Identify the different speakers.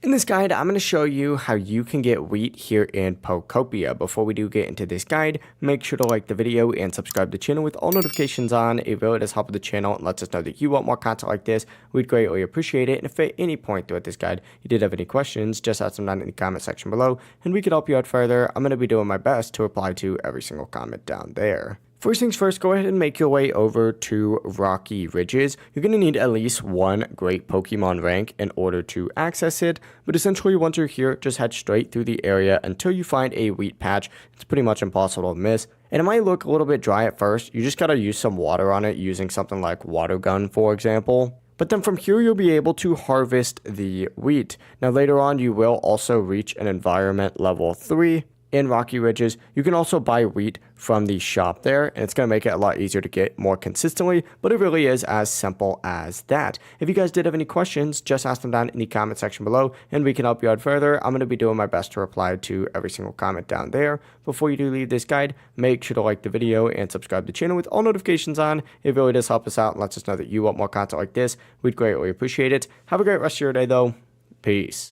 Speaker 1: In this guide, I'm going to show you how you can get wheat here in Pokopia. Before we do get into this guide, make sure to like the video and subscribe to the channel with all notifications on. It really does help with the channel and lets us know that you want more content like this. We'd greatly appreciate it. And if at any point throughout this guide you did have any questions, just ask them down in the comment section below and we can help you out further. I'm going to be doing my best to reply to every single comment down there. First things first, go ahead and make your way over to Rocky Ridges. You're going to need at least one great Pokemon rank in order to access it, but essentially once you're here, just head straight through the area until you find a wheat patch. It's pretty much impossible to miss, and it might look a little bit dry at first. You just got to use some water on it using something like water gun, for example. But then from here, you'll be able to harvest the wheat. Now later on, you will also reach an environment level 3. In Rocky Ridges. You can also buy wheat from the shop there, and it's going to make it a lot easier to get more consistently, but it really is as simple as that. If you guys did have any questions, just ask them down in the comment section below, and we can help you out further. I'm going to be doing my best to reply to every single comment down there. Before you do leave this guide, make sure to like the video and subscribe to the channel with all notifications on. It really does help us out and lets us know that you want more content like this. We'd greatly appreciate it. Have a great rest of your day, though. Peace.